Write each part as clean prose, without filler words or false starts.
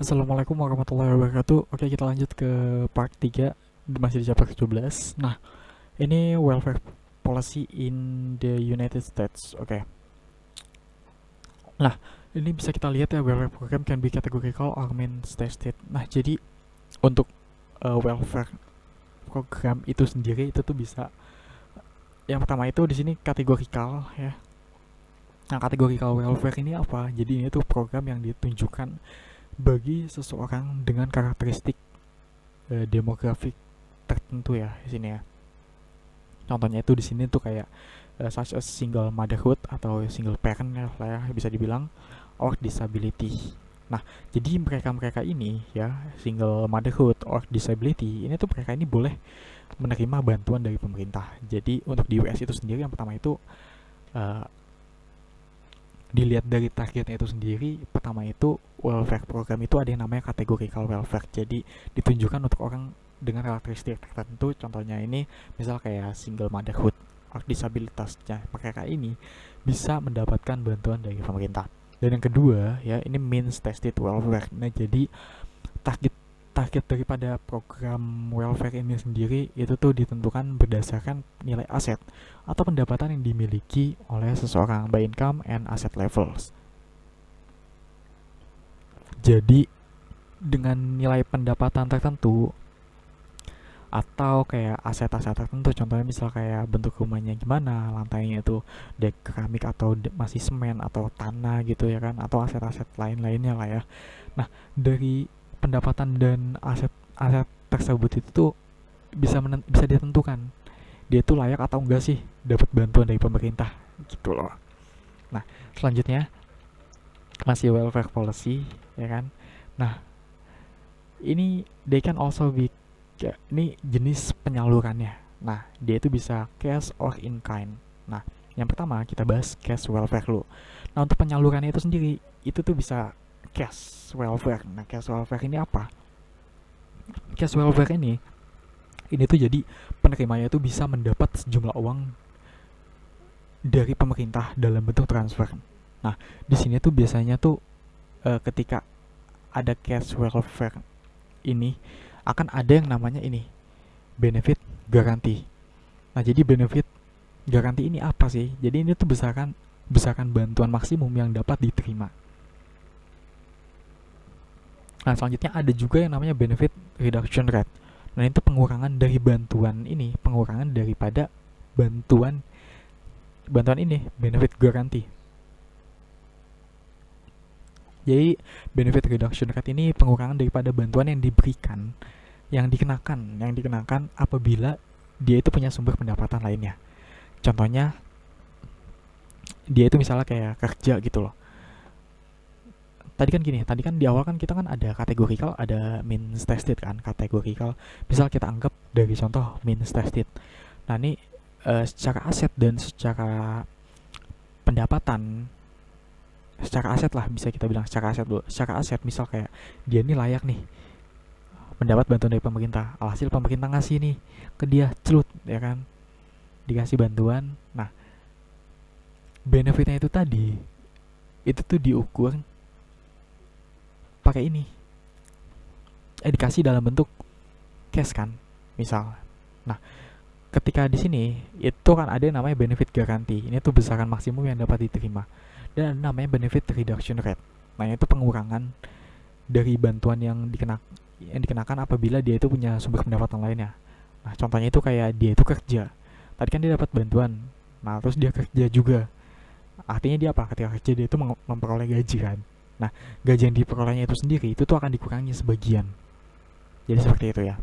Assalamualaikum warahmatullahi wabarakatuh. Oke, kita lanjut ke part 3, masih di chapter 17. Nah, ini welfare policy in the United States. Oke. Nah, ini bisa kita lihat ya, welfare program can be categorical or main state. Nah, jadi untuk welfare program itu sendiri itu tuh bisa, yang pertama itu di sini kategorikal ya. Nah, kategorikal welfare ini apa? Jadi ini tuh program yang ditunjukkan bagi seseorang dengan karakteristik demografik tertentu ya di sini ya. Contohnya itu di sini tuh kayak such as single motherhood atau single parent ya lah ya bisa dibilang, or disability. Nah, jadi mereka-mereka ini ya, single motherhood or disability, ini tuh mereka ini boleh menerima bantuan dari pemerintah. Jadi untuk di US itu sendiri yang pertama itu uh, dilihat dari targetnya itu sendiri. Pertama itu welfare program itu ada yang namanya categorical welfare, jadi ditunjukkan untuk orang dengan karakteristik tertentu. Contohnya ini misal kayak single motherhood or disabilitasnya, mereka ini bisa mendapatkan bantuan dari pemerintah. Dan yang kedua ya, ini means tested welfare. Nah, jadi target target daripada program welfare ini sendiri itu tuh ditentukan berdasarkan nilai aset atau pendapatan yang dimiliki oleh seseorang by income and asset levels. Jadi dengan nilai pendapatan tertentu atau kayak aset-aset tertentu, contohnya misal kayak bentuk rumahnya gimana, lantainya itu dek keramik atau masih semen atau tanah gitu ya kan, atau aset-aset lain-lainnya lah ya. Nah, dari pendapatan dan aset-aset tersebut itu tuh bisa ditentukan dia tuh layak atau enggak sih dapat bantuan dari pemerintah gitu loh. Nah, selanjutnya masih welfare policy ya kan. Nah, ini they can also be, ini jenis penyalurannya. Nah, dia itu bisa cash or in kind. Nah, yang pertama kita bahas cash welfare dulu. Nah, untuk penyalurannya itu sendiri itu tuh bisa cash welfare. Nah, cash welfare ini apa? Cash welfare ini tuh jadi penerimanya itu bisa mendapat sejumlah uang dari pemerintah dalam bentuk transfer. Nah, di sini tuh biasanya tuh ketika ada cash welfare ini akan ada yang namanya ini benefit garanti. Nah, jadi benefit garanti ini apa sih? Jadi ini tuh besaran bantuan maksimum yang dapat diterima. Nah, selanjutnya ada juga yang namanya benefit reduction rate. Nah, itu pengurangan dari bantuan ini, pengurangan daripada bantuan bantuan ini, benefit garanti. Jadi benefit reduction rate ini pengurangan daripada bantuan yang diberikan, yang dikenakan apabila dia itu punya sumber pendapatan lainnya. Contohnya dia itu misalnya kayak kerja gitu loh. Tadi kan di awal kan kita kan ada kategorikal, ada means tested kan, kategorikal. Misal kita anggap dari contoh means tested. Nah, ini secara aset dan secara pendapatan, secara aset lah bisa kita bilang secara aset dulu. Secara aset misal kayak dia ini layak nih mendapat bantuan dari pemerintah. Alhasil pemerintah ngasih nih ke dia celut ya kan, dikasih bantuan. Nah, benefitnya itu tadi itu tuh diukur pakai ini, dikasih dalam bentuk cash kan misal. Nah, ketika di sini itu kan ada yang namanya benefit garanti, ini tuh besaran maksimum yang dapat diterima, dan ada namanya benefit reduction rate. Nah, itu pengurangan dari bantuan yang dikenakan apabila dia itu punya sumber pendapatan lainnya. Nah, contohnya itu kayak dia itu kerja, tadi kan dia dapat bantuan, nah terus dia kerja juga, artinya dia apa, ketika kerja dia itu memperoleh gaji kan. Nah, gaji yang diperolehnya itu sendiri itu tuh akan dikurangi sebagian, jadi seperti itu ya.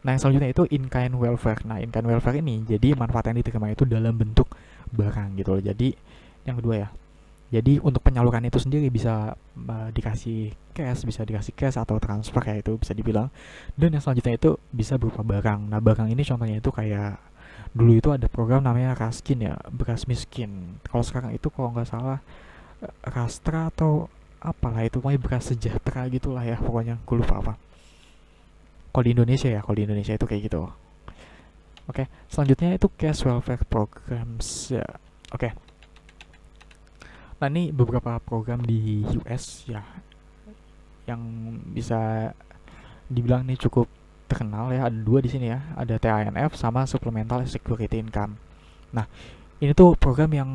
Nah, yang selanjutnya itu in-kind welfare. Nah, in-kind welfare ini jadi manfaat yang diterima itu dalam bentuk barang gitu loh. Jadi yang kedua ya, jadi untuk penyaluran itu sendiri bisa dikasih cash atau transfer ya, itu bisa dibilang. Dan yang selanjutnya itu bisa berupa barang. Nah, barang ini contohnya itu kayak dulu itu ada program namanya Raskin ya, beras miskin. Kalau sekarang itu kalau nggak salah Rastra atau apalah itu, pokoknya beras sejahtera gitulah ya, pokoknya gue lupa apa. Kalau di Indonesia itu kayak gitu. Oke, selanjutnya itu cash welfare programs ya. Oke. Nah, ini beberapa program di US ya, yang bisa dibilang nih cukup terkenal ya, ada dua di sini ya, ada TANF sama Supplemental Security Income. Nah, ini tuh program yang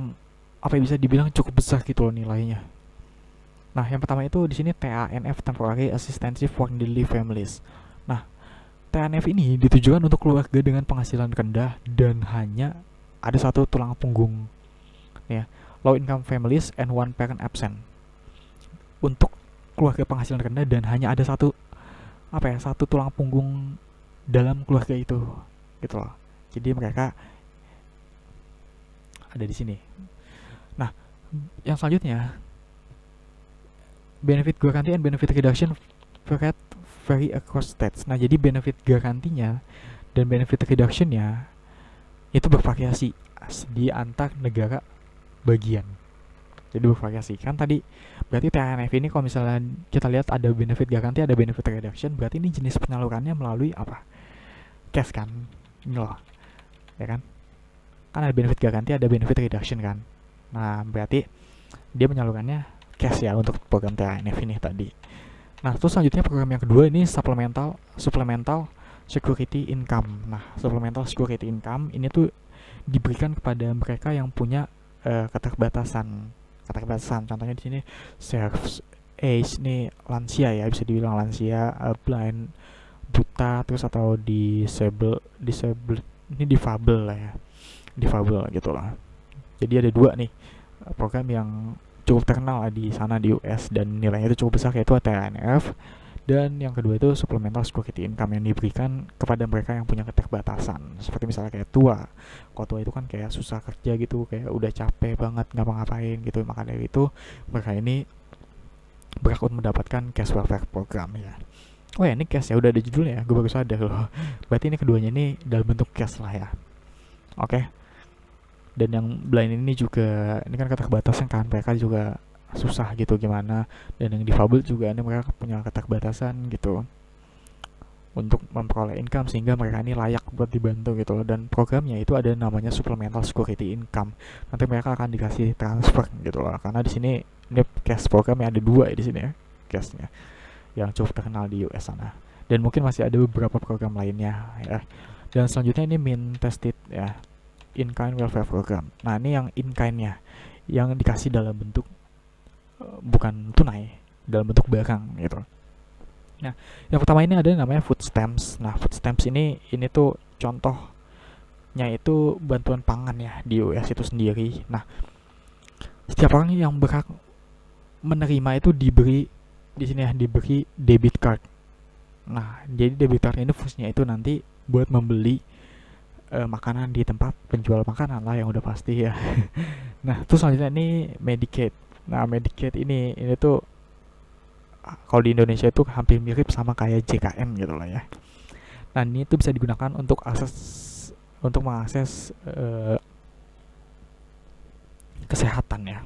apa ya, bisa dibilang cukup besar gitu loh nilainya. Nah, yang pertama itu di sini TANF Temporary Assistance for Needy Families. Nah, TANF ini ditujukan untuk keluarga dengan penghasilan rendah dan hanya ada satu tulang punggung ya, low income families and one parent absent. Untuk keluarga penghasilan rendah dan hanya ada satu tulang punggung dalam keluarga itu gitu loh. Jadi mereka ada di sini. Nah, yang selanjutnya benefit guarantee and benefit reduction vary across states. Nah, jadi benefit garantinya dan benefit reductionnya itu bervariasi di antar negara bagian. Jadi bervariasi. Kan tadi berarti TANF ini kalau misalnya kita lihat ada benefit garanti, ada benefit reduction, berarti ini jenis penyalurannya melalui apa? Cash kan? Ini loh. Ya kan? Kan ada benefit garanti, ada benefit reduction kan. Nah, berarti dia penyalurannya cash ya untuk program TANF ini tadi. Nah, terus selanjutnya program yang kedua ini supplemental security income. Nah, supplemental security income ini tuh diberikan kepada mereka yang punya keterbatasan. Contohnya di sini serves age nih, lansia ya, bisa dibilang lansia, blind, buta, terus atau disable ini difabel lah ya, difabel gitu lah. Jadi ada dua nih program yang cukup terkenal di sana di US dan nilainya itu cukup besar, yaitu TANF, dan yang kedua itu supplemental security income yang diberikan kepada mereka yang punya keterbatasan, seperti misalnya kayak tua. Kalau tua itu kan kayak susah kerja gitu, kayak udah capek banget ngapa-ngapain gitu, maka dari itu mereka ini berhak untuk mendapatkan cash welfare program ya. Oh ya, ini cash ya, udah ada judulnya ya, gue baru sadar loh. Berarti ini keduanya ini dalam bentuk cash lah ya. Oke. Dan yang blind ini juga, ini kan keterbatasan kan, mereka juga susah gitu gimana, dan yang difabel juga ini mereka punya keterbatasan gitu untuk memperoleh income sehingga mereka ini layak buat dibantu gitu loh. Dan programnya itu ada namanya supplemental security income, nanti mereka akan dikasih transfer gitu loh, karena di sini ini cash programnya ada dua ya di sini ya, cashnya yang cukup terkenal di US sana, dan mungkin masih ada beberapa program lainnya ya. Dan selanjutnya ini mean tested ya, in-kind welfare program. Nah, ini yang in-kind-nya yang dikasih dalam bentuk bukan tunai, dalam bentuk barang gitu. Nah, yang pertama ini ada yang namanya food stamps. Nah, food stamps ini tuh contohnya itu bantuan pangan ya di US itu sendiri. Nah, setiap orang yang berhak menerima itu diberi di sini ya, diberi debit card. Nah, jadi debit card ini fungsinya itu nanti buat membeli makanan di tempat penjual makanan lah yang udah pasti ya. Nah, terus selanjutnya ini Medicaid. Nah, Medicaid ini tuh kalau di Indonesia itu hampir mirip sama kayak JKM gitu lah ya. Nah, ini tuh bisa digunakan untuk mengakses kesehatan ya.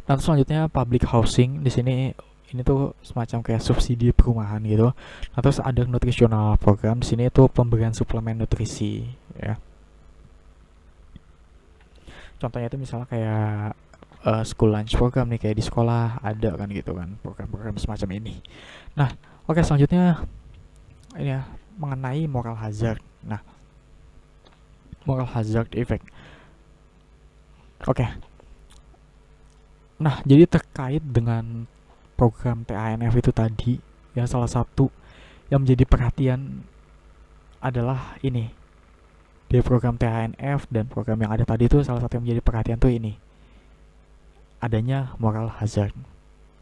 Nah, terus selanjutnya public housing. Di sini ini tuh semacam kayak subsidi perumahan gitu. Nah, terus ada nutritional program. Di sini tuh pemberian suplemen nutrisi ya. Contohnya itu misalnya kayak school lunch program nih, kayak di sekolah ada kan gitu kan, program-program semacam ini. Nah, oke, selanjutnya ini ya, mengenai moral hazard. Nah, moral hazard effect. Oke. Nah, jadi terkait dengan program TANF itu tadi ya, salah satu yang menjadi perhatian adalah ini, di program TANF dan program yang ada tadi itu salah satu yang menjadi perhatian tuh ini, adanya moral hazard,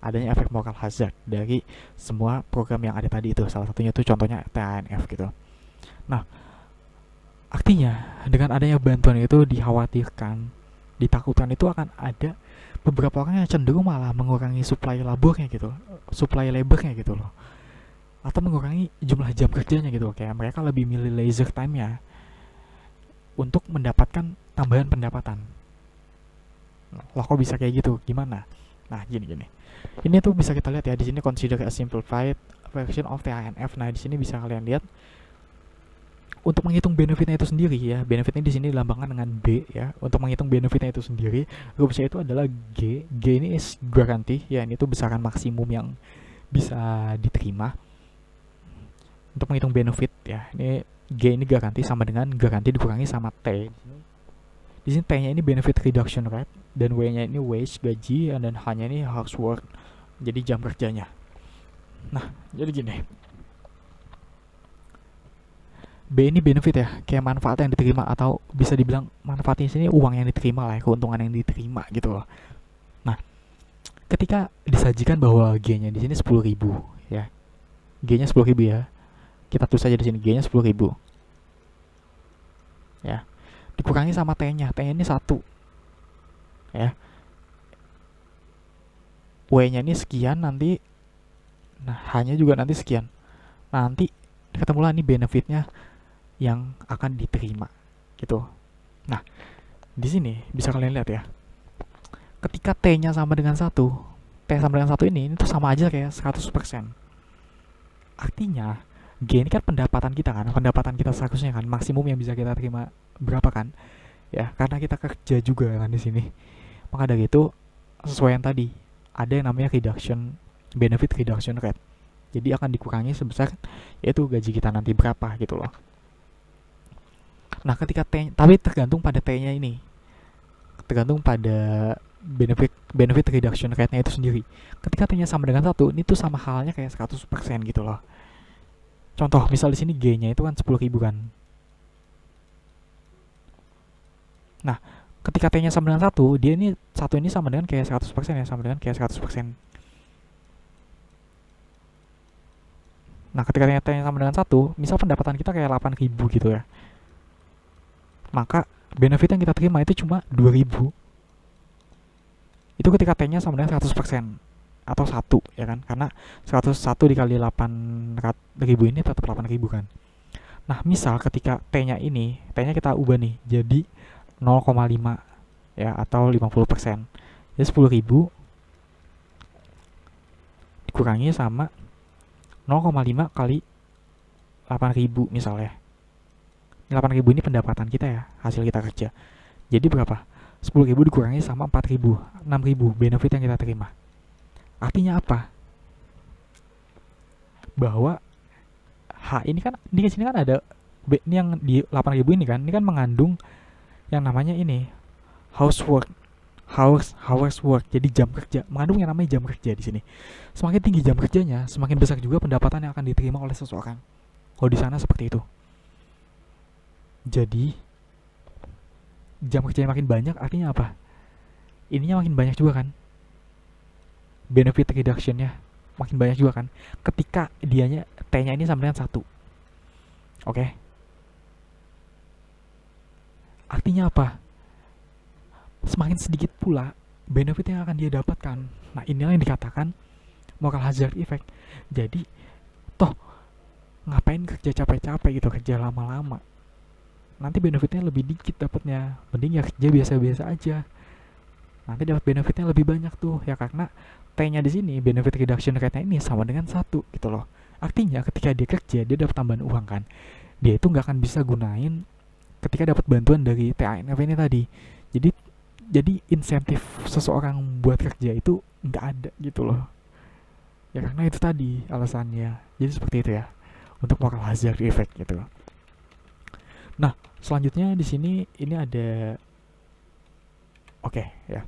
adanya efek moral hazard dari semua program yang ada tadi itu. Salah satunya itu contohnya TANF gitu. Nah, artinya dengan adanya bantuan itu dikhawatirkan, ditakutkan itu akan ada beberapa orang yang cenderung malah mengurangi supply labornya gitu loh, atau mengurangi jumlah jam kerjanya gitu. Kayak mereka lebih milih leisure time ya untuk mendapatkan tambahan pendapatan. Loh, kok bisa kayak gitu? Gimana? Nah, gini. Ini tuh bisa kita lihat ya di sini, consider a simplified version of TANF. Nah, di sini bisa kalian lihat untuk menghitung benefitnya itu sendiri ya, benefitnya di sini dilambangkan dengan B ya. Untuk menghitung benefitnya itu sendiri, rumusnya itu adalah G. G ini is garanti ya, ini tuh besaran maksimum yang bisa diterima untuk menghitung benefit ya. Ini G ini garanti sama dengan garanti dikurangi sama T. Di sini T-nya ini benefit reduction rate dan W-nya ini wage gaji dan H-nya ini housework. Jadi jam kerjanya. Nah, jadi gini. B ini benefit ya, kayak manfaat yang diterima atau bisa dibilang manfaatnya sini uang yang diterima lah, ya, keuntungan yang diterima gitu loh. Nah, ketika disajikan bahwa G-nya di sini 10.000 ya. G-nya 10.000 ya. Kita tulis saja di sini G-nya 10.000. Ya. Dikurangi sama T-nya. T-nya ini 1. Ya. W-nya ini sekian nanti. Nah, H-nya juga nanti sekian. Nanti ketemulah ini benefitnya yang akan diterima gitu. Nah, di sini bisa kalian lihat ya. Ketika T-nya sama dengan 1, T sama dengan 1 ini tuh sama aja kayak 100%. Artinya, G ini kan pendapatan kita kan, pendapatan kita seharusnya kan maksimum yang bisa kita terima berapa kan? Ya, karena kita kerja juga kan di sini. Maka dari itu sesuai yang tadi, ada yang namanya reduction benefit reduction rate. Jadi akan dikurangi sebesar yaitu gaji kita nanti berapa gitu loh. Nah, ketika T, tapi tergantung pada T-nya ini. Tergantung pada benefit reduction rate-nya itu sendiri. Ketika T-nya sama dengan 1, ini tuh sama halnya kayak 100% gitu loh. Contoh, misal di sini G-nya itu kan 10.000 kan. Nah, ketika T-nya sama dengan 1, dia ini 1 ini sama dengan kayak 100% ya, sama dengan kayak 100%. Nah, ketika T-nya sama dengan 1, misal pendapatan kita kayak 8.000 gitu ya. Maka benefit yang kita terima itu cuma 2.000. Itu ketika T-nya sama dengan 100% atau 1 ya kan, karena 101 dikali 8.000 ini tetap 8.000 kan. Nah, misal ketika T-nya ini, T-nya kita ubah nih jadi 0,5 ya atau 50%. Jadi 10.000 dikurangi sama 0,5 kali 8.000 misalnya. 8.000 ini pendapatan kita ya, hasil kita kerja. Jadi berapa? 10.000 dikurangi sama 4.000, 6.000 benefit yang kita terima. Artinya apa? Bahwa H ini kan di sini kan ada ini yang di 8.000 ini kan, ini kan mengandung yang namanya ini housework, housework. Jadi jam kerja, mengandung yang namanya jam kerja di sini. Semakin tinggi jam kerjanya, semakin besar juga pendapatan yang akan diterima oleh seseorang. Kalau di sana seperti itu. Jadi jam kerjanya makin banyak artinya apa? Ininya makin banyak juga kan, benefit reductionnya makin banyak juga kan, ketika dianya T-nya ini sama dengan 1. Oke. Artinya apa? Semakin sedikit pula benefit yang akan dia dapatkan. Nah, inilah yang dikatakan moral hazard effect. Jadi toh ngapain kerja capek-capek gitu, kerja lama-lama, nanti benefitnya lebih dikit dapatnya, mending ya kerja biasa-biasa aja, nanti dapat benefitnya lebih banyak tuh ya, karena T-nya di sini benefit reduction rate-nya ini sama dengan 1 gitu loh. Artinya ketika dia kerja dia dapat tambahan uang kan, dia itu nggak akan bisa gunain ketika dapat bantuan dari TANF ini tadi. Jadi insentif seseorang buat kerja itu nggak ada gitu loh ya, karena itu tadi alasannya. Jadi seperti itu ya untuk moral hazard effect gitu. Nah, selanjutnya di sini ini ada ya.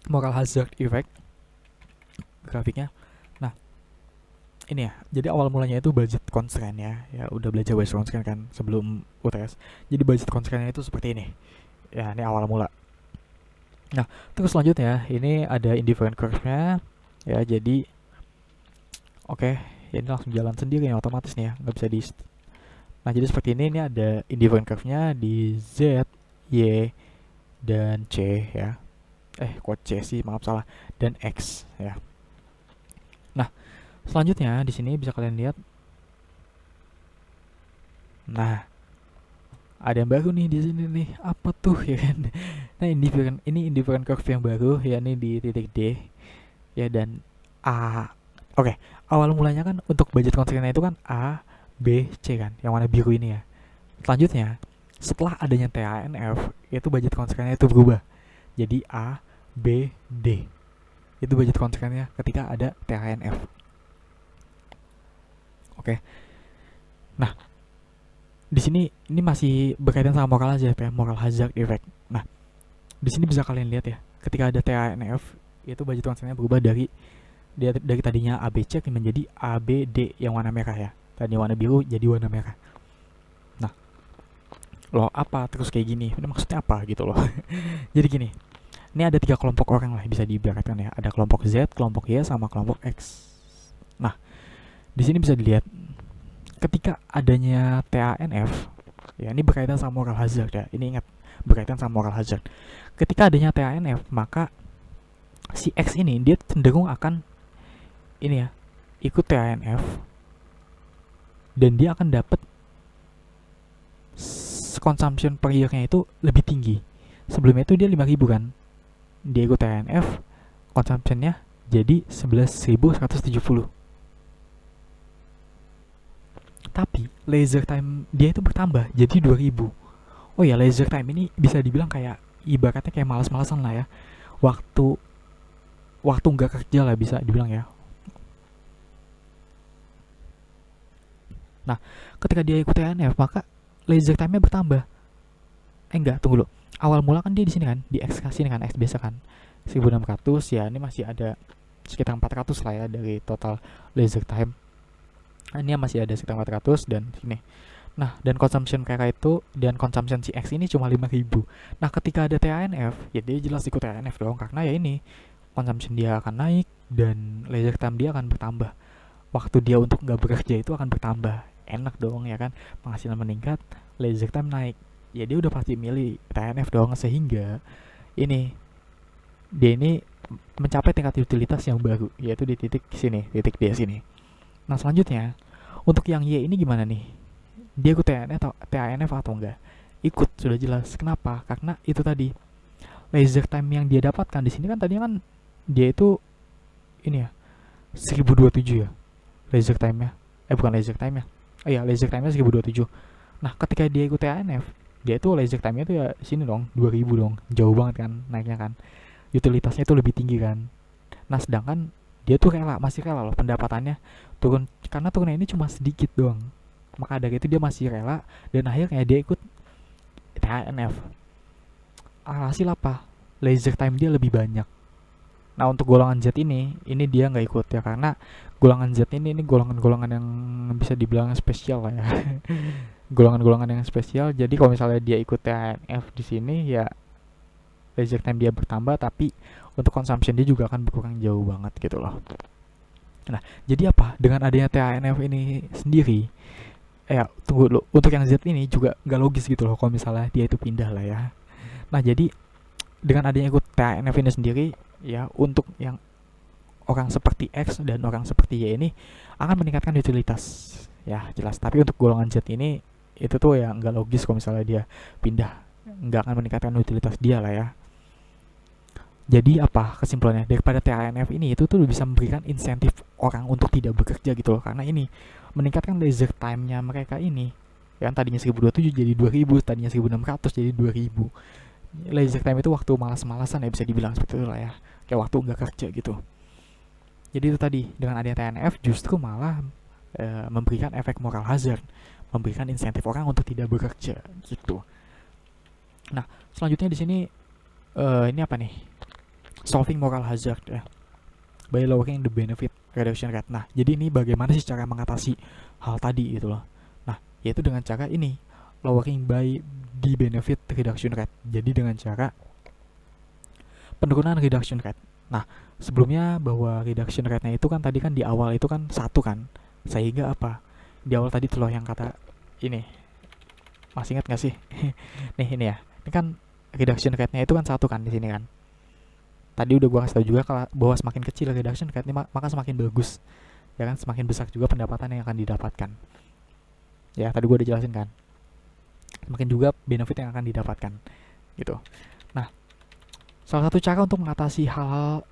Moral hazard effect grafiknya. Nah, ini ya. Jadi awal mulanya itu budget constraint ya. Ya udah belajar budget constraint kan sebelum UTS. Jadi budget constraint itu seperti ini. Ya, ini awal mula. Nah, terus selanjutnya ini ada indifferent curve-nya ya. Jadi ya ini langsung jalan sendiri ya, otomatis nih ya, nggak bisa di. Nah, jadi seperti ini ada indifferent curve-nya di Z, Y, dan C ya. Kok C sih, maaf salah, dan X ya. Nah, selanjutnya di sini bisa kalian lihat. Nah, ada yang baru nih di sini nih, apa tuh ya kan? Nah, indifferent curve yang baru ya, ini di titik D ya, dan A Oke, awal mulanya kan untuk budget constraint itu kan A, B, C kan, yang warna biru ini ya. Selanjutnya, setelah adanya TANF, itu budget constraint itu berubah. Jadi A, B, D. Itu budget constraint ketika ada TANF. Oke. Nah, di sini ini masih berkaitan sama moral hazard ya, moral hazard effect. Nah, di sini bisa kalian lihat ya, ketika ada TANF, itu budget constraint berubah dari tadinya ABC menjadi ABD yang warna merah ya. Tadi warna biru jadi warna merah. Nah, loh apa terus kayak gini? Ini maksudnya apa gitu loh. Jadi gini, ini ada 3 kelompok orang lah bisa diibaratkan ya. Ada kelompok Z, kelompok Y, sama kelompok X. Nah, di sini bisa dilihat ketika adanya TANF, ya ini berkaitan sama moral hazard ya. Ini ingat, berkaitan sama moral hazard. Ketika adanya TANF, maka si X ini dia cenderung akan ini ya, ikut TANF dan dia akan dapat consumption per year-nya itu lebih tinggi. Sebelumnya itu dia 5.000 kan. Dia ikut TANF, consumption-nya jadi 11.170. Tapi laser time dia itu bertambah jadi 2.000. Oh ya, laser time ini bisa dibilang kayak ibaratnya kayak malas-malasan lah ya. Waktu nggak kerja lah bisa dibilang ya. Nah, ketika dia ikut TNF maka laser time-nya bertambah. Enggak, tunggu dulu. Awal mula kan dia di sini kan, di X sini kan, X biasa kan. 1.600 ya, ini masih ada sekitar 400 lah ya dari total laser time. Ini masih ada sekitar 400 dan sini. Nah, dan consumption mereka itu dan consumption si X ini cuma 5.000. Nah, ketika ada TANF, ya dia jelas ikut TANF dong karena ya ini consumption dia akan naik dan laser time dia akan bertambah. Waktu dia untuk nggak bekerja itu akan bertambah. Enak dong ya kan, penghasilan meningkat, laser time naik. Ya dia udah pasti milih TANF dong, sehingga ini dia ini mencapai tingkat utilitas yang baru, yaitu di titik sini, titik D sini. Nah, selanjutnya untuk yang Y ini gimana nih? Dia ikut TANF atau enggak? Ikut, sudah jelas. Kenapa? Karena itu tadi laser time yang dia dapatkan di sini kan tadinya kan dia itu ini ya 1027 ya laser time-nya. Bukan laser time-nya. Iya, laser time-nya 1027. Nah, ketika dia ikut TANF, dia itu laser time-nya itu ya sini dong, 2000 dong. Jauh banget kan naiknya kan. Utilitasnya itu lebih tinggi kan. Nah, sedangkan dia tuh masih rela loh pendapatannya turun karena turunnya ini cuma sedikit doang. Maka dari itu dia masih rela dan akhirnya dia ikut TANF. Alhasil apa? Laser time dia lebih banyak. Nah, untuk golongan Z ini dia nggak ikut ya karena golongan Z ini golongan-golongan yang bisa dibilang spesial lah ya. Golongan-golongan yang spesial. Jadi kalau misalnya dia ikut TANF di sini ya laser time dia bertambah tapi untuk consumption dia juga akan berkurang jauh banget gitu loh. Nah, jadi apa? Dengan adanya TANF ini sendiri, tunggu dulu. Untuk yang Z ini juga nggak logis gitu loh kalau misalnya dia itu pindah lah ya. Nah, jadi dengan adanya ikut TANF ini sendiri, ya untuk yang orang seperti X dan orang seperti Y ini akan meningkatkan utilitas. Ya, jelas. Tapi untuk golongan Z ini, itu tuh ya nggak logis kalau misalnya dia pindah. Nggak akan meningkatkan utilitas dia lah ya. Jadi apa kesimpulannya? Daripada TANF ini itu tuh bisa memberikan insentif orang untuk tidak bekerja gitu loh. Karena ini meningkatkan laser time-nya mereka ini. Yang tadinya 1027 jadi 2000, tadinya 1600 jadi 2000. Laser time itu waktu malas-malasan ya bisa dibilang seperti itu lah ya. Kayak waktu nggak kerja gitu. Jadi itu tadi, dengan adanya TANF justru malah memberikan efek moral hazard. Memberikan insentif orang untuk tidak bekerja gitu. Nah, selanjutnya di sini ini apa nih? Solving moral hazard ya, by lowering the benefit reduction rate. Nah, jadi ini bagaimana sih cara mengatasi hal tadi gitu loh. Nah, yaitu dengan cara ini, lowering by the benefit reduction rate. Jadi dengan cara penurunan reduction rate. Nah, sebelumnya bahwa reduction rate-nya itu kan tadi kan di awal itu kan 1 kan. Sehingga apa? Di awal tadi tuh loh yang kata ini. Masih ingat gak sih? Nih ini ya. Ini kan reduction rate-nya itu kan 1 kan di sini kan. Tadi udah gue kasih tau juga bahwa semakin kecil reduction rate maka semakin bagus ya kan, semakin besar juga pendapatan yang akan didapatkan ya. Tadi gue udah jelasin kan, semakin juga benefit yang akan didapatkan gitu. Nah, salah satu cara untuk mengatasi hal-hal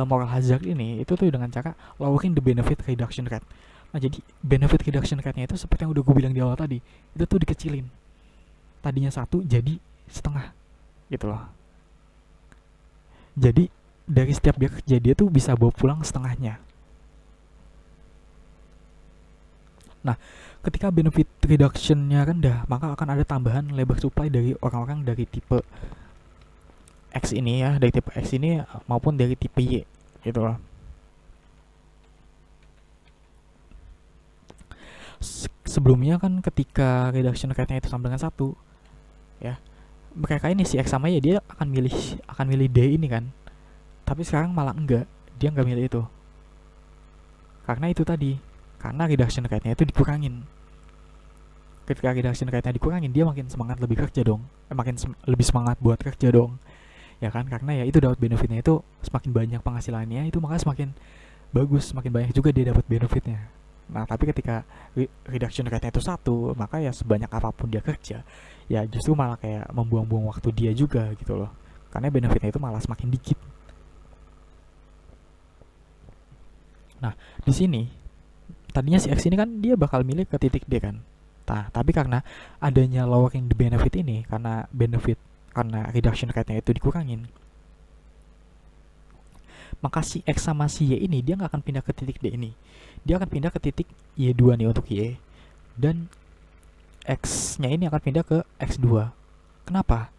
moral hazard ini itu tuh dengan cara lowering the benefit reduction rate. Nah jadi benefit reduction rate-nya itu seperti yang udah gue bilang di awal tadi, itu tuh dikecilin, tadinya 1 jadi setengah gitu loh. Jadi dari setiap dia kerja dia tuh bisa bawa pulang setengahnya. Nah, ketika benefit reduction-nya rendah, maka akan ada tambahan labor supply dari orang-orang dari tipe X ini ya, dari tipe X ini maupun dari tipe Y gitu loh. Sebelumnya kan ketika reduction rate-nya itu sama dengan 1 ya, mereka ini si X sama Y dia akan milih D ini kan. Tapi sekarang malah enggak, dia enggak milih itu. Karena itu tadi, karena reduction rate-nya itu dikurangin. Ketika reduction rate-nya dikurangin, dia makin semangat lebih kerja dong. Lebih semangat buat kerja dong. Ya kan, karena ya itu dapat benefitnya itu semakin banyak penghasilannya, itu maka semakin bagus, semakin banyak juga dia dapat benefitnya. Nah, tapi ketika reduction rate-nya itu 1, maka ya sebanyak apapun dia kerja, ya justru malah kayak membuang-buang waktu dia juga gitu loh. Karena benefitnya itu malah semakin dikit. Nah, di sini tadinya si X ini kan dia bakal milih ke titik D kan. Nah, tapi karena adanya lowering the benefit ini, karena reduction rate-nya itu dikurangin, maka si X sama si Y ini dia nggak akan pindah ke titik D ini. Dia akan pindah ke titik Y2 nih untuk Y, dan X-nya ini akan pindah ke X2. Kenapa?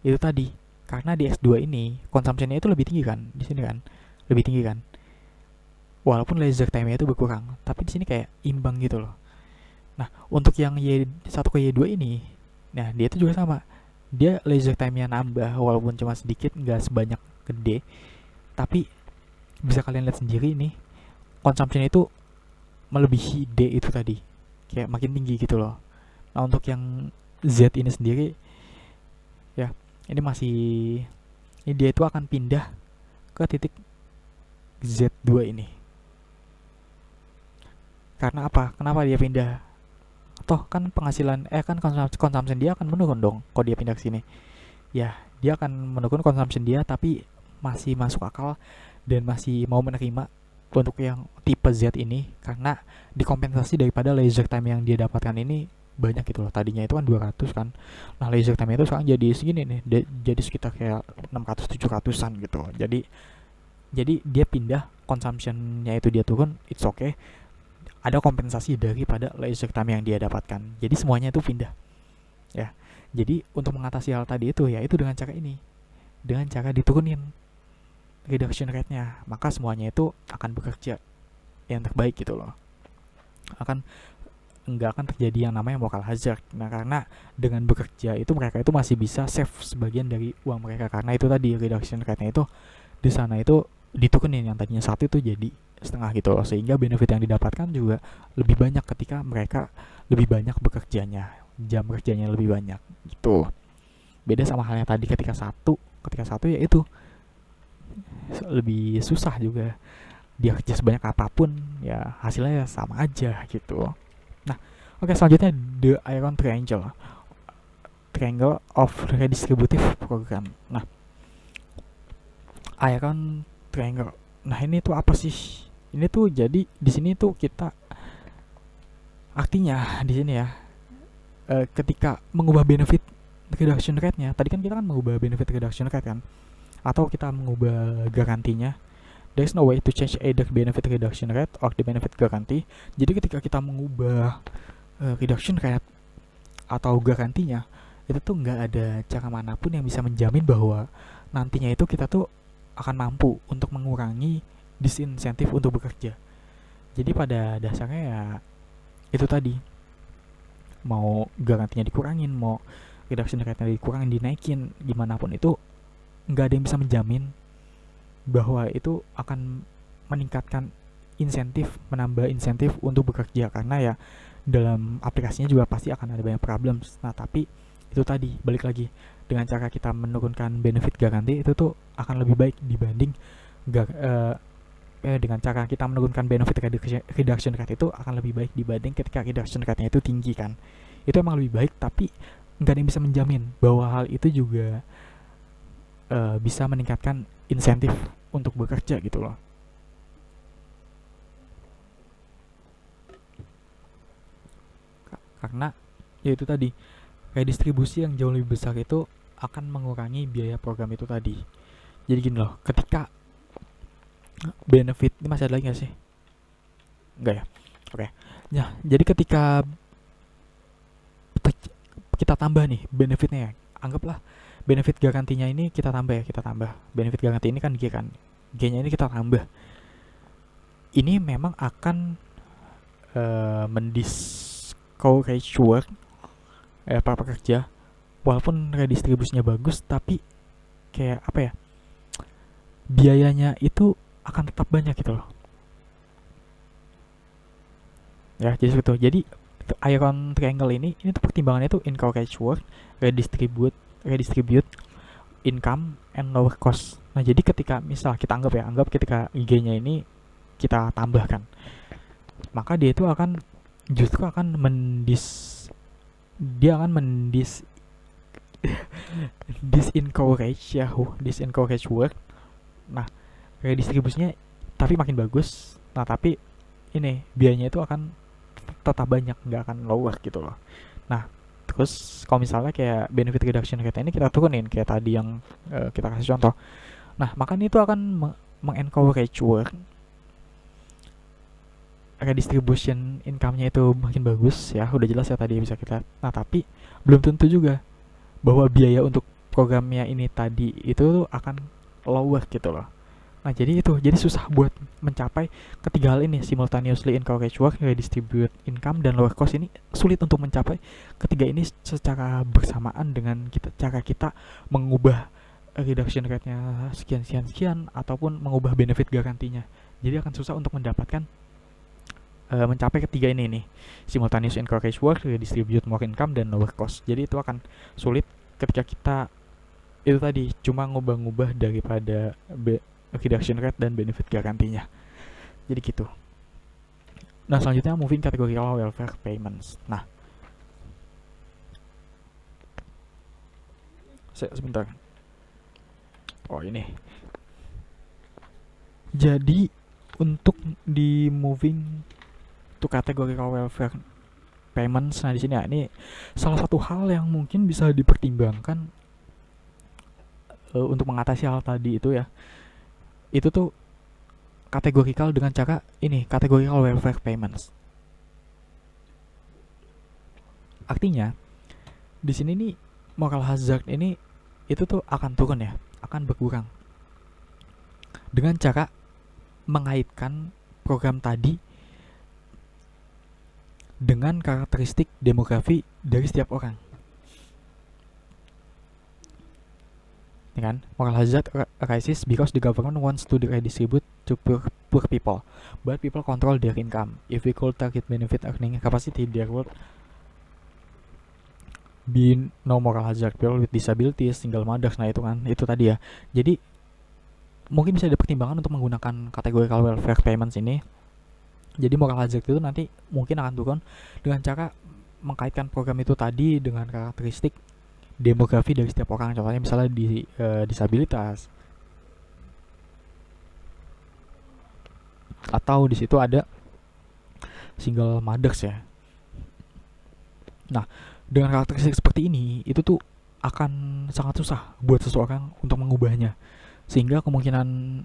Itu tadi, karena di X2 ini consumption-nya itu lebih tinggi kan, di sini kan lebih tinggi kan. Walaupun leisure time-nya itu berkurang, tapi di sini kayak imbang gitu loh. Nah, untuk yang Y1 ke Y2 ini, nah dia itu juga sama. Dia leisure time-nya nambah walaupun cuma sedikit, nggak sebanyak ke D. Tapi bisa kalian lihat sendiri nih, consumption itu melebihi D itu tadi. Kayak makin tinggi gitu loh. Nah, untuk yang Z ini sendiri ya, ini dia itu akan pindah ke titik Z2 ini. Karena apa? Kenapa dia pindah? Toh kan consumption dia akan menurun dong kalau dia pindah ke sini. Ya, dia akan menurun consumption dia, tapi masih masuk akal dan masih mau menerima untuk yang tipe Z ini, karena dikompensasi daripada leisure time yang dia dapatkan ini banyak gitu loh. Tadinya itu kan 200 kan. Nah, leisure time itu sekarang jadi segini nih, jadi sekitar kayak 600-700an gitu. Jadi dia pindah, consumption-nya itu dia turun, it's okay. Ada kompensasi daripada leisure time yang dia dapatkan. Jadi semuanya itu pindah. Ya. Jadi untuk mengatasi hal tadi itu ya itu dengan cara ini. Dengan cara diturunin reduction rate-nya, maka semuanya itu akan bekerja yang terbaik gitu loh. Nggak akan terjadi yang namanya moral hazard. Nah, karena dengan bekerja itu mereka itu masih bisa save sebagian dari uang mereka, karena itu tadi reduction rate-nya itu di sana itu diturunin, yang tadinya 1 itu jadi setengah gitu loh, sehingga benefit yang didapatkan juga lebih banyak ketika mereka lebih banyak bekerjanya, jam kerjanya lebih banyak gitu. Beda sama halnya tadi ketika satu ya itu lebih susah juga, dia kerja sebanyak apapun ya hasilnya sama aja gitu. Nah, oke, selanjutnya the iron triangle of redistributive program. Nah, iron triangle, nah ini tuh apa sih? Ini tuh jadi di sini tuh kita artinya di sini ya, ketika mengubah benefit reduction rate-nya, tadi kan kita kan mengubah benefit reduction rate kan, atau kita mengubah garantinya. There is no way to change either benefit reduction rate or the benefit guarantee. Jadi ketika kita mengubah reduction rate atau garantinya, itu tuh nggak ada cara manapun yang bisa menjamin bahwa nantinya itu kita tuh akan mampu untuk mengurangi disinsentif untuk bekerja. Jadi pada dasarnya ya itu tadi, mau garantinya dikurangin, mau reduction rate-nya dikurangin, dinaikin, gimana pun itu nggak ada yang bisa menjamin bahwa itu akan meningkatkan insentif, menambah insentif untuk bekerja, karena ya dalam aplikasinya juga pasti akan ada banyak problems. Nah, tapi itu tadi, balik lagi, dengan cara kita menurunkan benefit garanti itu tuh akan lebih baik dibanding dengan cara kita menurunkan benefit reduction rate itu akan lebih baik dibanding ketika reduction rate-nya itu tinggi kan. Itu emang lebih baik, tapi nggak ada yang bisa menjamin bahwa hal itu juga bisa meningkatkan insentif untuk bekerja gitu loh. Karena ya itu tadi, redistribusi yang jauh lebih besar itu akan mengurangi biaya program itu tadi. Jadi gini loh, ketika benefit ini masih ada lagi nggak sih? Enggak ya? Oke. Ya, jadi ketika kita tambah nih benefitnya ya, anggaplah benefit garantinya ini kita tambah ya, kita tambah. Benefit garanti ini kan G kan. G-nya ini kita tambah. Ini memang akan mendiscourage work para pekerja, walaupun redistribusinya bagus, tapi kayak apa ya, biayanya itu akan tetap banyak gitu loh ya. Jadi seperti itu. Jadi iron triangle ini tuh pertimbangannya tuh encourage work, redistribute income and lower cost. Nah jadi ketika misal kita anggap ketika IG-nya ini kita tambahkan, maka dia itu akan justru akan disencourage work. Nah redistribusinya tapi makin bagus, nah tapi ini biayanya itu akan tetap banyak, nggak akan lower gitu loh. Nah terus kalau misalnya kayak benefit reduction rate ini kita turunin kayak tadi yang kita kasih contoh, nah maka ini itu akan mengencourage work, redistribution income-nya itu makin bagus ya, udah jelas ya tadi bisa kita. Nah tapi belum tentu juga bahwa biaya untuk programnya ini tadi itu akan lower gitu loh. Nah jadi itu, jadi susah buat mencapai ketiga hal ini, simultaneously encourage work, redistribute income, dan lower cost. Ini sulit untuk mencapai ketiga ini secara bersamaan dengan cara kita mengubah reduction rate-nya sekian ataupun mengubah benefit garantinya. Jadi akan susah untuk mendapatkan mencapai ketiga ini nih, simultaneous encourage work, redistribute more income, dan lower cost. Jadi itu akan sulit ketika kita itu tadi cuma ngubah-ngubah daripada reduction rate dan benefit garantinya. Jadi gitu. Nah selanjutnya moving kategori welfare payments. Nah sebentar. Oh ini. Jadi untuk di moving to kategori welfare payments, nah di sini ya, ini salah satu hal yang mungkin bisa dipertimbangkan untuk mengatasi hal tadi itu ya. Itu tuh kategorikal dengan cara ini, kategorikal welfare payments. Artinya di sini nih moral hazard ini itu tuh akan turun ya, akan berkurang dengan cara mengaitkan program tadi dengan karakteristik demografi dari setiap orang. Ini kan, moral hazard arises because the government wants to redistribute to poor people, but people control their income. If we could target benefit earning capacity, there would be no moral hazard. People with disabilities, single mothers, nah itu kan, itu tadi ya. Jadi mungkin bisa dipertimbangkan untuk menggunakan kategori welfare payments ini. Jadi moral hazard itu nanti mungkin akan turun dengan cara mengkaitkan program itu tadi dengan karakteristik demografi dari setiap orang. Contohnya misalnya di disabilitas, atau di situ ada single mothers ya. Nah dengan karakteristik seperti ini itu tuh akan sangat susah buat seseorang untuk mengubahnya, sehingga kemungkinan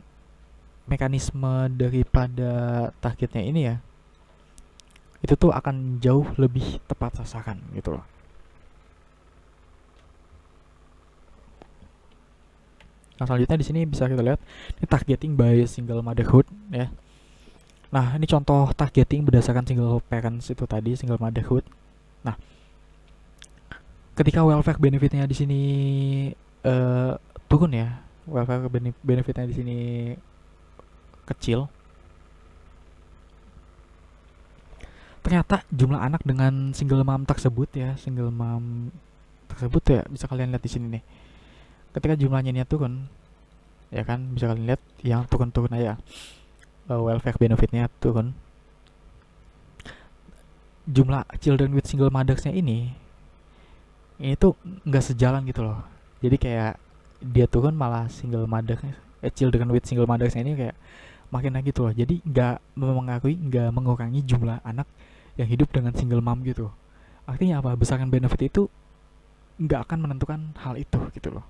mekanisme daripada targetnya ini ya itu tuh akan jauh lebih tepat sasaran gitu loh. Nah selanjutnya di sini bisa kita lihat ini targeting by single motherhood ya. Nah ini contoh targeting berdasarkan single parents itu tadi, single motherhood. Nah ketika welfare benefitnya di sini turun ya, welfare benefitnya di sini kecil, ternyata jumlah anak dengan single mom tersebut ya bisa kalian lihat di sini nih. Ketika jumlahnya ini turun, ya kan bisa kalian lihat yang turun aja, welfare benefitnya turun. Jumlah children with single mothers-nya ini tuh nggak sejalan gitu loh. Jadi kayak dia turun malah single mother children with single mothers ini kayak makin naik gitu loh. Jadi nggak mengurangi jumlah anak yang hidup dengan single mom gitu. Artinya apa? Besaran benefit itu nggak akan menentukan hal itu gitu loh.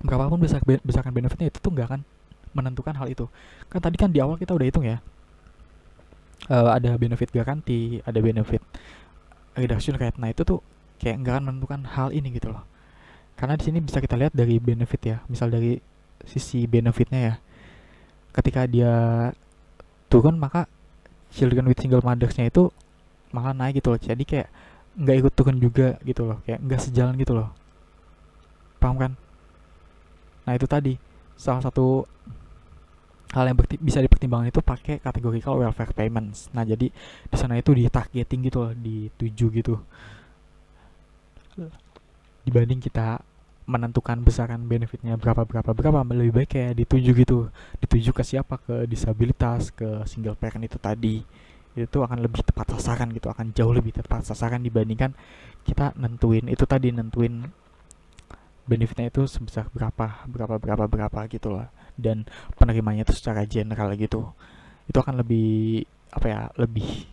Berapapun besaran benefitnya itu tuh nggak akan menentukan hal itu. Kan tadi kan di awal kita udah hitung ya. Ada benefit garanti, ada benefit reduction rate. Nah itu tuh kayak nggak akan menentukan hal ini gitu loh. Karena di sini bisa kita lihat dari benefit ya. Misal dari sisi benefitnya ya. Ketika dia turun maka children with single mothers-nya itu malah naik gitu loh. Jadi kayak nggak ikut turun juga gitu loh. Kayak nggak sejalan gitu loh. Paham kan? Nah itu tadi salah satu hal yang bisa dipertimbangkan itu pakai categorical welfare payments. Nah jadi di sana itu di targeting gitu loh, dituju gitu. Dibanding kita menentukan besaran benefitnya berapa lebih baik kayak dituju ke siapa, ke disabilitas, ke single parent itu tadi. Itu akan lebih tepat sasaran gitu, akan jauh lebih tepat sasaran dibandingkan kita nentuin benefitnya itu sebesar berapa gitu lah, dan penerimanya itu secara general gitu. Itu akan lebih lebih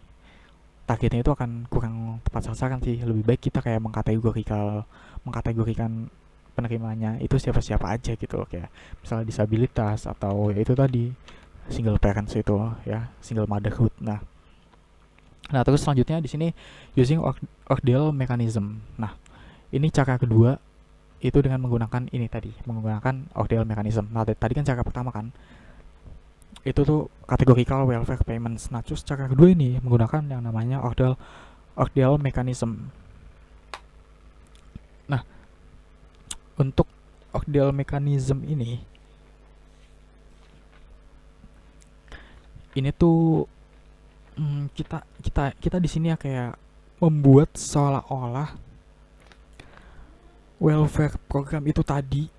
targetnya itu akan kurang tepat sasaran sih. Lebih baik kita kayak mengkategorikan penerimanya itu siapa aja gitu loh, kayak misalnya disabilitas atau ya itu tadi single parents itu ya, single motherhood. Nah terus selanjutnya di sini using Ochdale mechanism. Nah ini cara kedua itu dengan menggunakan Ochdale mechanism. Nah tadi kan cara pertama kan itu tuh categorical welfare payments. Nah terus cara kedua ini menggunakan yang namanya Ochdale mechanism. Nah untuk Ochdale mechanism ini tuh kita di sini ya kayak membuat seolah-olah welfare program itu tadi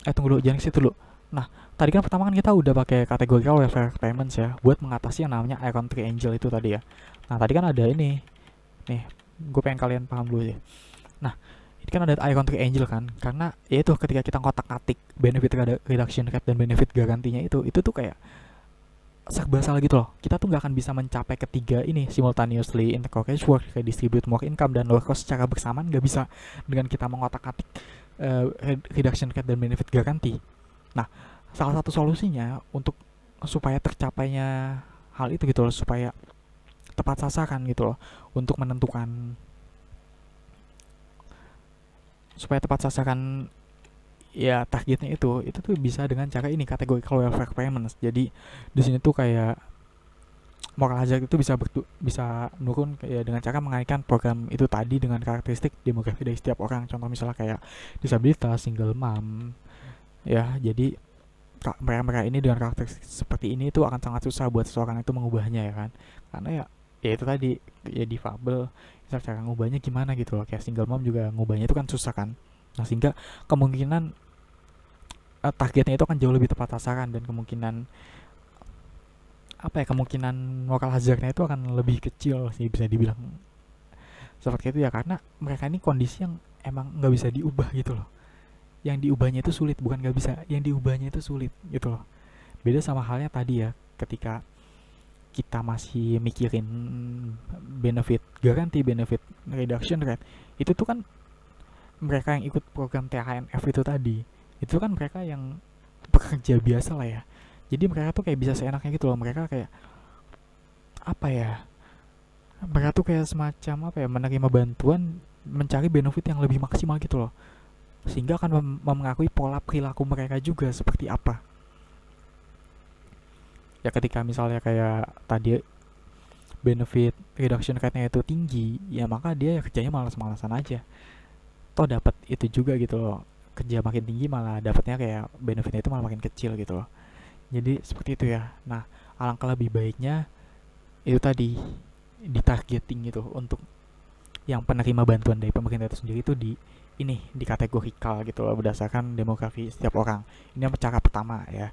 tunggu dulu, jangan ke situ dulu. Nah tadi kan pertama kan kita udah pakai categorical welfare payments ya buat mengatasi yang namanya Iron Tree Angel itu tadi ya. Nah tadi kan ada ini nih, gue pengen kalian paham dulu ya. Nah ini kan ada Iron Tree Angel kan, karena ya itu ketika kita ngotak-atik benefit reduction rate dan benefit garantinya itu tuh kayak serba salah gitu loh. Kita tuh nggak akan bisa mencapai ketiga ini simultaneously, encourage work, redistribute more income, dan lower cost secara bersamaan. Nggak bisa dengan kita mengotak-atik reduction rate dan benefit garanti. Nah salah satu solusinya untuk supaya tercapainya hal itu gitu loh, supaya tepat sasaran gitu loh, untuk menentukan supaya tepat sasaran ya targetnya itu tuh bisa dengan cara ini, categorical welfare payments. Jadi di sini tuh kayak moral hazard itu bisa menurun kayak dengan cara mengaitkan program itu tadi dengan karakteristik demografi dari setiap orang. Contoh misalnya kayak disabilitas, single mom ya. Jadi mereka ini dengan karakteristik seperti ini itu akan sangat susah buat seseorang itu mengubahnya ya kan, karena ya itu tadi ya difabel. Misal cara ngubahnya gimana gitu loh, kayak single mom juga ngubahnya itu kan susah kan. Nah sehingga kemungkinan targetnya itu akan jauh lebih tepat sasaran, dan kemungkinan moral hazardnya itu akan lebih kecil sih, bisa dibilang seperti itu ya, karena mereka ini kondisi yang emang nggak bisa diubah gitu loh. Yang diubahnya itu sulit, bukan nggak bisa, yang diubahnya itu sulit gitu loh. Beda sama halnya tadi ya, ketika kita masih mikirin benefit garanti, benefit reduction rate, itu tuh kan mereka yang ikut program THNF itu tadi, itu kan mereka yang pekerja biasa lah ya. Jadi mereka tuh kayak bisa seenaknya gitu loh. Mereka kayak mereka tuh kayak semacam menerima bantuan, mencari benefit yang lebih maksimal gitu loh, sehingga akan mengakui pola perilaku mereka juga seperti apa ya. Ketika misalnya kayak tadi benefit reduction rate-nya itu tinggi ya, maka dia kerjanya malas-malasan aja, toh dapat itu juga gitu loh. Kerja makin tinggi malah dapatnya kayak benefitnya itu malah makin kecil gitu loh. Jadi seperti itu ya. Nah alangkah lebih baiknya itu tadi ditargeting gitu untuk yang penerima bantuan dari pemerintah itu sendiri, itu di kategorikal gitu loh, berdasarkan demografi setiap orang. Ini yang cara pertama ya.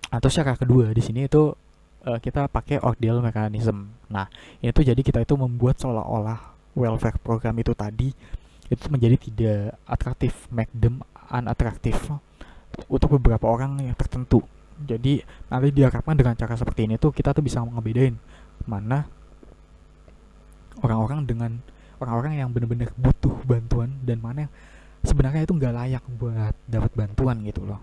Atau cara kedua di sini itu kita pakai Ochdale mechanism. Nah ini tuh jadi kita itu membuat seolah-olah welfare program itu tadi itu menjadi tidak atraktif, make them unattractive untuk beberapa orang yang tertentu. Jadi nanti diharapkan dengan cara seperti ini tuh kita tuh bisa ngebedain mana orang-orang dengan orang-orang yang benar-benar butuh bantuan dan mana yang sebenarnya itu nggak layak buat dapat bantuan gitu loh.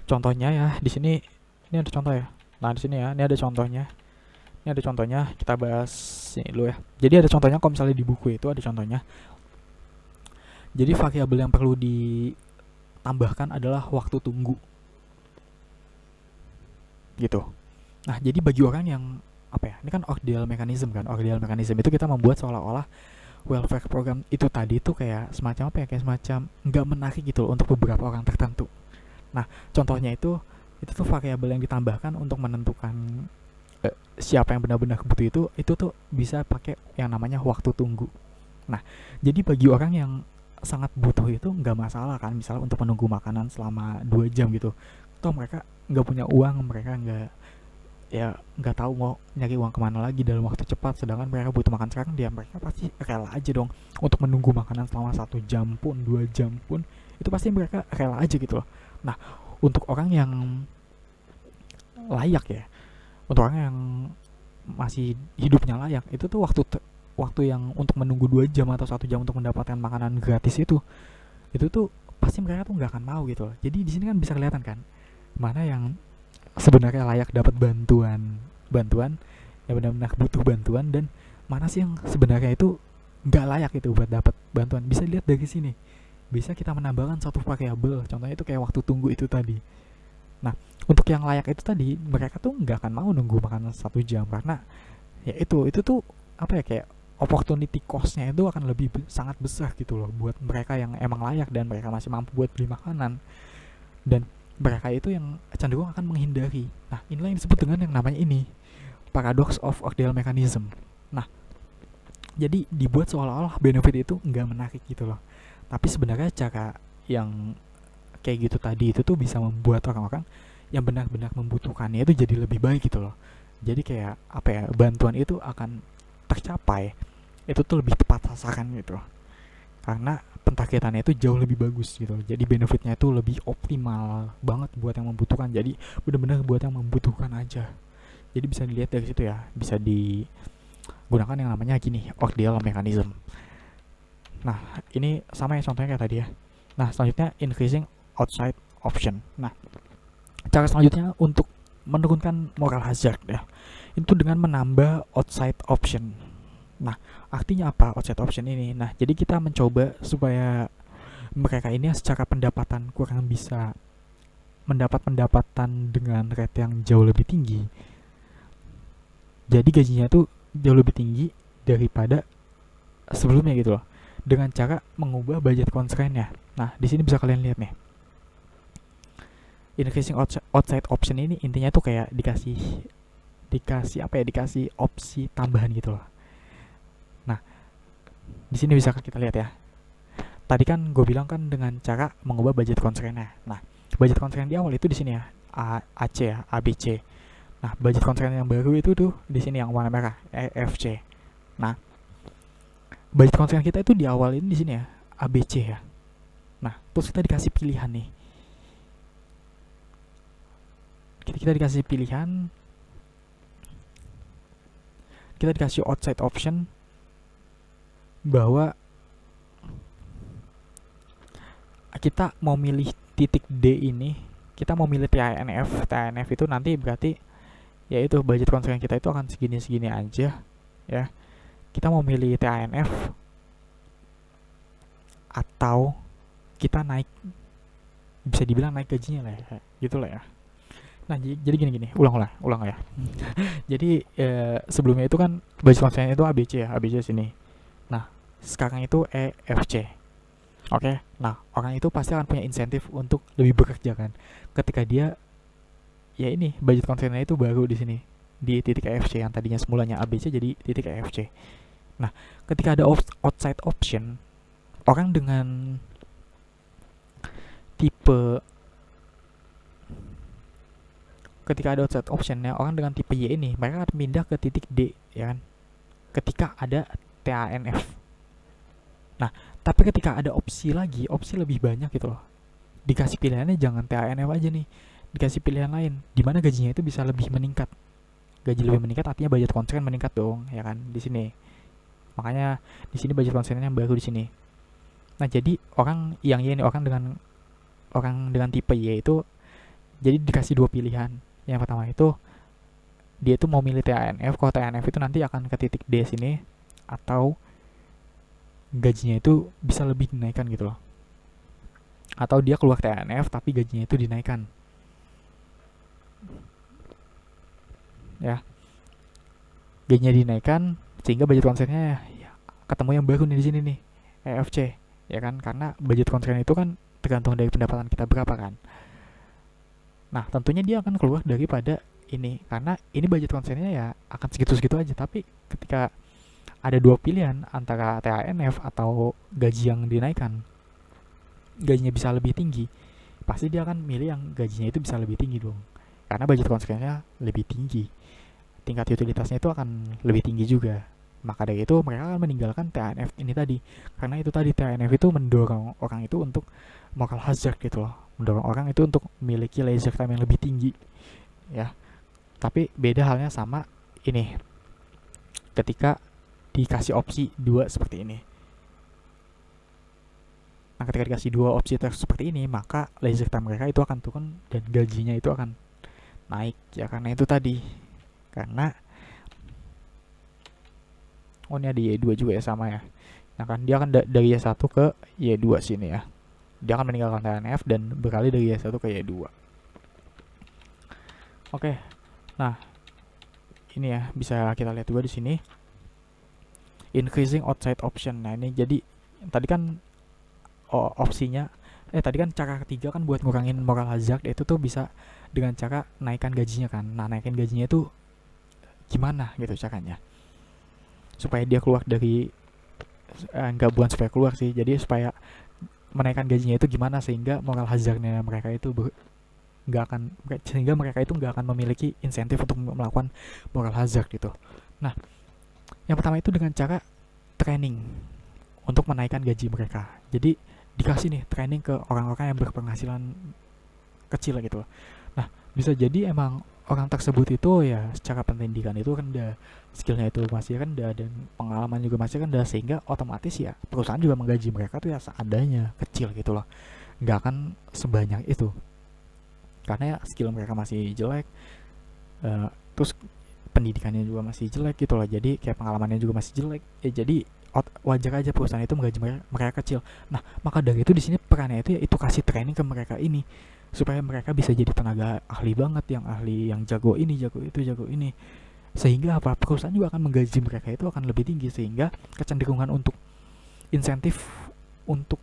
Contohnya ya di sini, ini ada contoh ya. Nah di sini ya, ini ada contohnya. Ini ada contohnya, kita bahas ini dulu ya. Jadi ada contohnya kalau misalnya di buku itu ada contohnya. Jadi variabel yang perlu ditambahkan adalah waktu tunggu. Gitu. Nah, jadi bagi orang yang apa ya? Ini kan ordeal mechanism kan. Ordeal mechanism itu kita membuat seolah-olah welfare program itu tadi tuh kayak semacam apa ya? Kayak semacam nggak menarik gitu loh untuk beberapa orang tertentu. Nah, contohnya itu tuh variabel yang ditambahkan untuk menentukan siapa yang benar-benar butuh itu tuh bisa pakai yang namanya waktu tunggu. Nah, jadi bagi orang yang sangat butuh itu nggak masalah kan, misalnya untuk menunggu makanan selama 2 jam gitu. Toh mereka nggak punya uang, mereka nggak tahu mau nyari uang kemana lagi dalam waktu cepat, sedangkan mereka butuh makan sekarang, dia mereka pasti rela aja dong untuk menunggu makanan selama 1 jam pun 2 jam pun, itu pasti mereka rela aja gitu loh. Nah, untuk orang yang layak ya, untuk orang yang masih hidupnya layak, itu tuh waktu yang untuk menunggu 2 jam atau 1 jam untuk mendapatkan makanan gratis itu tuh pasti mereka tuh nggak akan mau gitu loh. Jadi di sini kan bisa kelihatan kan mana yang sebenarnya layak dapat bantuan yang benar-benar butuh bantuan, dan mana sih yang sebenarnya itu nggak layak itu buat dapat bantuan. Bisa dilihat dari sini, bisa kita menambahkan satu variabel, contohnya itu kayak waktu tunggu itu tadi. Nah, untuk yang layak itu tadi, mereka tuh nggak akan mau nunggu makanan 1 jam karena ya itu tuh apa ya, kayak opportunity cost-nya itu akan lebih sangat besar gitu loh buat mereka yang emang layak dan mereka masih mampu buat beli makanan, dan mereka itu yang cenderung akan menghindari. Nah, inilah yang disebut dengan yang namanya ini paradox of ordeal mechanism. Nah, jadi dibuat seolah-olah benefit itu nggak menarik gitu loh, tapi sebenarnya cara yang kayak gitu tadi itu tuh bisa membuat orang-orang yang benar-benar membutuhkannya itu jadi lebih baik gitu loh. Jadi kayak apa ya, bantuan itu akan tercapai itu tuh lebih tepat sasaran gitu loh, karena pentargetannya itu jauh lebih bagus gitu loh. Jadi benefitnya itu lebih optimal banget buat yang membutuhkan, jadi benar-benar buat yang membutuhkan aja. Jadi bisa dilihat dari situ ya, bisa digunakan yang namanya gini, ordeal mechanism. Nah, ini sama ya contohnya kayak tadi ya. Nah, selanjutnya increasing outside option. Nah, cara selanjutnya untuk menurunkan moral hazard ya, itu dengan menambah outside option. Nah, artinya apa outside option ini? Nah, jadi kita mencoba supaya mereka ini secara pendapatan kurang bisa mendapat pendapatan dengan rate yang jauh lebih tinggi. Jadi gajinya tuh jauh lebih tinggi daripada sebelumnya gitu loh. Dengan cara mengubah budget constraint-nya. Nah, di sini bisa kalian lihat nih. Increasing outside option ini intinya tuh kayak dikasih apa ya? Dikasih opsi tambahan gitu loh. Nah, di sini bisa kita lihat ya. Tadi kan gue bilang kan dengan cara mengubah budget constraint-nya. Nah, budget constraint di awal itu di sini ya, AC ya, ABC. Nah, budget constraint yang baru itu tuh di sini yang warna merah, EFC. Nah, budget constraint kita itu di awal ini di sini ya, ABC ya. Nah, terus kita dikasih pilihan nih. Kita dikasih pilihan, kita dikasih outside option bahwa kita mau milih titik D ini, kita mau milih TINF. TINF itu nanti berarti yaitu budget constraint kita itu akan segini-segini aja ya. Kita mau milih TINF atau kita naik, bisa dibilang naik gajinya lah ya, gitu lah ya. Nah, jadi gini, ulang ya. Jadi sebelumnya itu kan budget constraint itu ABC ya, ABC sini. Nah, sekarang itu EFC. Oke, nah orang itu pasti akan punya insentif untuk lebih bekerja kan, ketika dia ya ini budget constraint-nya itu baru di sini di titik EFC yang tadinya semulanya ABC jadi titik EFC. Nah, ketika ada outside option, orang dengan tipe ketika ada outside optionnya, orang dengan tipe Y ini mereka akan pindah ke titik D ya kan. ketika ada TANF. Nah, tapi ketika ada opsi lagi, opsi lebih banyak gitu loh. Dikasih pilihannya jangan TANF aja nih, dikasih pilihan lain di mana gajinya itu bisa lebih meningkat. Gaji lebih meningkat artinya budget constraint meningkat dong, ya kan di sini. Makanya di sini budget constraint-nya baru di sini. Nah, jadi orang yang Y ini orang dengan tipe Y itu jadi dikasih dua pilihan. Yang pertama itu dia itu mau milih TANF, kalau TANF itu nanti akan ke titik D sini, atau gajinya itu bisa lebih dinaikkan gitu loh. Atau dia keluar TANF tapi gajinya itu dinaikkan. Ya. Gajinya dinaikkan sehingga budget constraint-nya ya, ketemu yang baru nih di sini nih, EFC, ya kan? Karena budget constraint itu kan tergantung dari pendapatan kita berapa kan. Nah, tentunya dia akan keluar daripada ini, karena ini budget constraint-nya ya akan segitu-segitu aja. Tapi ketika ada dua pilihan antara TANF atau gaji yang dinaikkan, gajinya bisa lebih tinggi, pasti dia akan milih yang gajinya itu bisa lebih tinggi dong, karena budget constraint-nya lebih tinggi, tingkat utilitasnya itu akan lebih tinggi juga. Maka dari itu mereka akan meninggalkan TANF ini tadi, karena itu tadi TANF itu mendorong orang itu untuk moral hazard gitu loh, mendorong orang itu untuk memiliki leisure time yang lebih tinggi ya. Tapi beda halnya sama ini, ketika dikasih opsi dua seperti ini. Nah, ketika dikasih dua opsi seperti ini, maka leisure time mereka itu akan turun dan gajinya itu akan naik ya, karena itu tadi. Karena ini ada Y2 juga ya, sama ya. Nah kan dia akan dari Y1 ke Y2 sini ya. Dia akan meninggalkan TANF dan beralih dari Y1 ke Y2. Oke. Nah, ini ya bisa kita lihat juga di sini. Increasing outside option. Nah, ini jadi tadi kan opsinya tadi kan cara ketiga kan buat ngurangin moral hazard itu tuh bisa dengan cara naikkan gajinya kan. Nah, naikin gajinya itu gimana gitu caranya supaya dia keluar dari nggak bukan supaya keluar sih, jadi supaya menaikkan gajinya itu gimana sehingga moral hazardnya mereka itu nggak akan, sehingga mereka itu nggak akan memiliki insentif untuk melakukan moral hazard gitu. Nah, yang pertama itu dengan cara training untuk menaikkan gaji mereka. Jadi dikasih nih training ke orang-orang yang berpenghasilan kecil gitu. Nah, bisa jadi emang orang tersebut itu ya secara pendidikan itu rendah, skillnya itu masih rendah, dan pengalaman juga masih rendah, sehingga otomatis ya perusahaan juga menggaji mereka tuh ya seadanya, kecil gitu loh, nggak akan sebanyak itu karena ya skill mereka masih jelek, terus pendidikannya juga masih jelek gitu loh, jadi kayak pengalamannya juga masih jelek ya, jadi wajar aja perusahaan itu menggaji mereka kecil. Nah, maka dari itu di sini perannya itu ya itu kasih training ke mereka ini supaya mereka bisa jadi tenaga ahli banget, yang ahli, yang jago ini, jago itu, jago ini, sehingga apa, perusahaan juga akan menggaji mereka itu akan lebih tinggi, sehingga kecenderungan untuk insentif untuk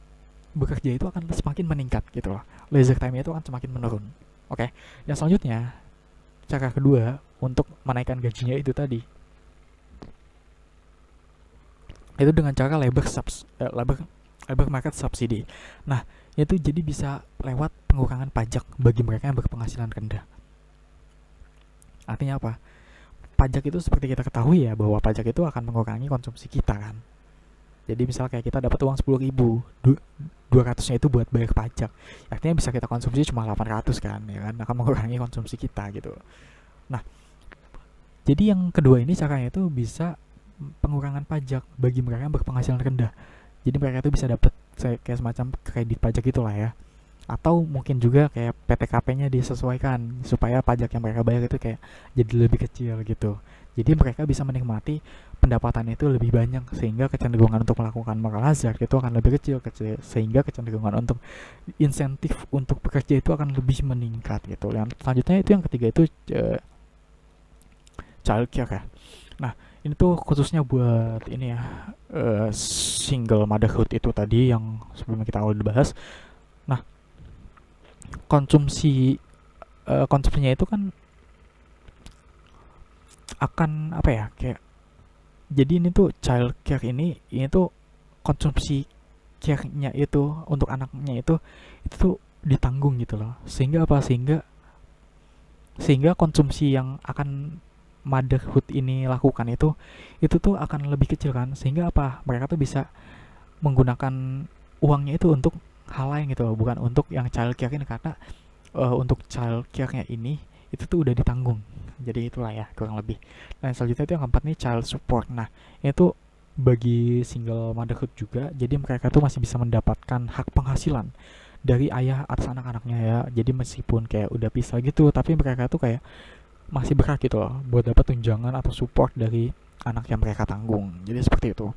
bekerja itu akan semakin meningkat gitu loh, leisure time itu akan semakin menurun. Oke, yang selanjutnya cara kedua untuk menaikkan gajinya itu tadi itu dengan cara labor market subsidy. Nah, itu jadi bisa lewat pengurangan pajak bagi mereka yang berpenghasilan rendah. Artinya apa? Pajak itu seperti kita ketahui ya, bahwa pajak itu akan mengurangi konsumsi kita kan. Jadi misal kayak kita dapat uang 10.000, 200-nya itu buat bayar pajak. Artinya bisa kita konsumsi cuma 800 kan, ya kan, akan mengurangi konsumsi kita gitu. Nah, jadi yang kedua ini caranya itu bisa pengurangan pajak bagi mereka yang berpenghasilan rendah. Jadi mereka itu bisa dapat kayak semacam kredit pajak itulah ya. Atau mungkin juga kayak PTKP-nya disesuaikan supaya pajak yang mereka bayar itu kayak jadi lebih kecil gitu. Jadi mereka bisa menikmati pendapatan itu lebih banyak, sehingga kecenderungan untuk melakukan moral hazard itu akan lebih kecil, sehingga kecenderungan untuk insentif untuk bekerja itu akan lebih meningkat gitu. Yang selanjutnya itu yang ketiga itu childcare ya. Nah, ini tuh khususnya buat ini ya, single motherhood itu tadi yang sebelumnya kita udah bahas. Nah, konsumsinya itu kan akan apa ya, kayak jadi ini tuh child care ini tuh konsumsi care-nya itu untuk anaknya itu tuh ditanggung gitu loh, sehingga apa, sehingga konsumsi yang akan motherhood ini lakukan itu tuh akan lebih kecil kan, sehingga apa, mereka tuh bisa menggunakan uangnya itu untuk hal lain gitu, bukan untuk yang child care ini, karena untuk child care-nya ini itu tuh udah ditanggung. Jadi itulah ya kurang lebih. Nah selanjutnya itu yang keempat nih, child support. Nah ini tuh bagi single motherhood juga, jadi mereka tuh masih bisa mendapatkan hak penghasilan dari ayah atas anak-anaknya ya. Jadi meskipun kayak udah pisah gitu, tapi mereka tuh kayak masih berhak gitu loh buat dapat tunjangan atau support dari anak yang mereka tanggung. Jadi seperti itu.